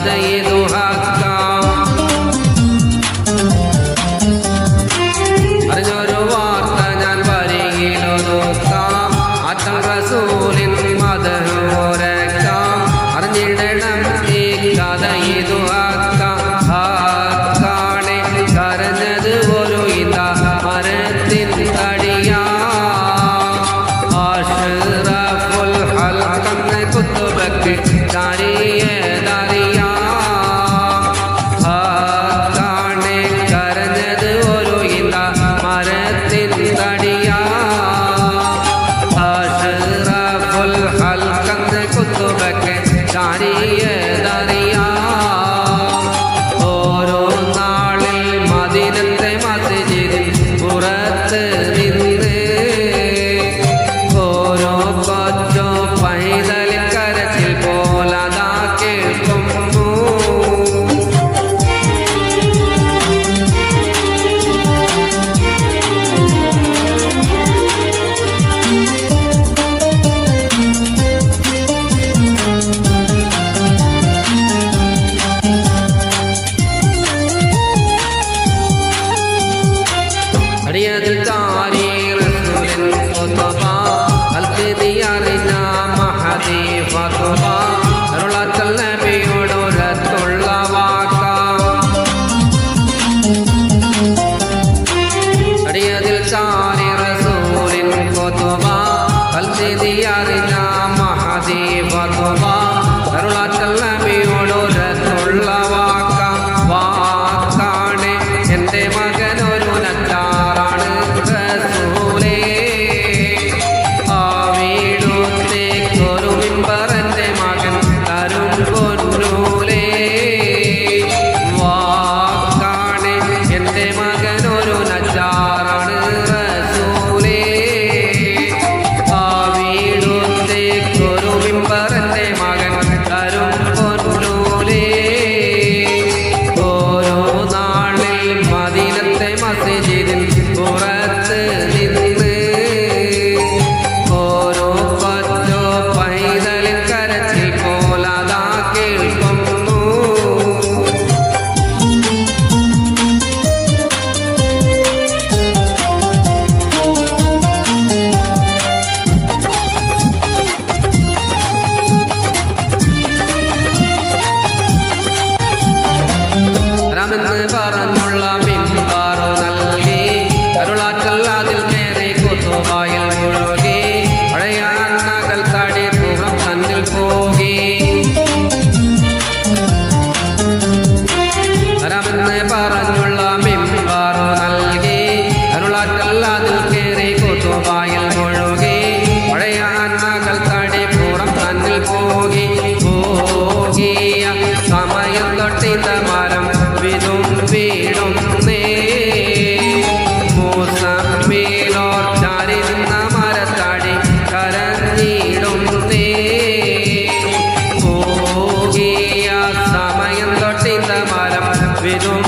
കഥയിതു ഹക്കാം. അറിഞ്ഞൊരു വാർത്ത ഞാൻ വരികിലൊതുക്കാം. ആറ്റം റസൂലിൻ മദഹ് ഉരക്കാം. അറിഞ്ഞിടണം ഈ കഥയിതു ഹക്കാം. ഹക്കാണെ കരഞ്ഞത് ഒരു ഇത മരത്തിൻ തടിയാ. അഷ്റഫുൽ ഹൽഖെന്ന കുത്തുബക്ക് ദാരിയാ. ഹക്കാണെ കരഞ്ഞത് ഒരു ഇത മരത്തിൻ തടിയാ. അഷ്റഫുൽ ഹൽഖെന്ന കുത്തുബക്ക് ദാരിയാ. ഓരോ നാളിൽ മദീനത്തെ മസ്ജിദിൽ പുറത്ത് നിന്ന് ഓരോ കൊച്ചോ പൈതൽ കരച്ചിൽ പോലതാ കേൾക്കുന്നു. അടിയതിൽ താരി റസൂലിൻ ഖുതുബ അൽഖിദി അറിഞ്ഞ മഹദി ഫതുബ. അരുളാച്ചൽ നബിയോട് ഉരത്തുള്ള വാക്കാം. അടിയതിൽ താരി റസൂലിൻ ഖുതുബ അൽഖിദി അറിഞ്ഞ മഹദി ഫതുബ. അരുളാച്ചൽ നബിയോട് ഉരത്തുള്ള വാക്കാം. വാക്കാണ് എൻ്റെ മകനൊരു നച്ചാറാണ് റസൂലേ. ആ വീടുത്തേക്കൊരു മിമ്പറൻ്റെ മകൻ തരും പൊന്നൂലേ. വാക്കാണ് എൻ്റെ മകനൊരു നച്ചാറാണ് റസൂലേ. ആ വീടുത്തേക്കൊരു മിമ്പറൻ്റെ മകൻ തരും പൊന്നൂലേ. ഓരോ നാളിൽ മദീനത്തെ മസ്ജിദിൽ പുറത്ത് നിന്ന് ഓരോ കൊച്ചോ പൈതൽ കരച്ചിൽ പോലതാ കേൾക്കുന്നു. രാമെന്ന് പറഞ്ഞുള്ള മിമ്പറു നൽകി. അരുളാറ്റൽ അതിൽ കയറി കുത്തുബയിൽ മുഴുകി. പഴയ നഗൽ തടി പുറം തന്നിൽ പോകി. രാമെന്ന് പറഞ്ഞുള്ള മിമ്പറു നൽകി. അരുളാറ്റൽ അതിൽ കയറി കുത്തുബയിൽ മുഴുകി. പഴയ നഗൽ തടി പുറം തന്നിൽ പോകി. പോകിയ സമയം തൊട്ടിത മരം വിതും വീടുന്നേ. മൂസമ്മീലോർ ചാരി നിന്ന മരത്തടി കരഞ്ഞിടുന്നേ. പോകിയ സമയം തൊട്ടിത മരം വിതും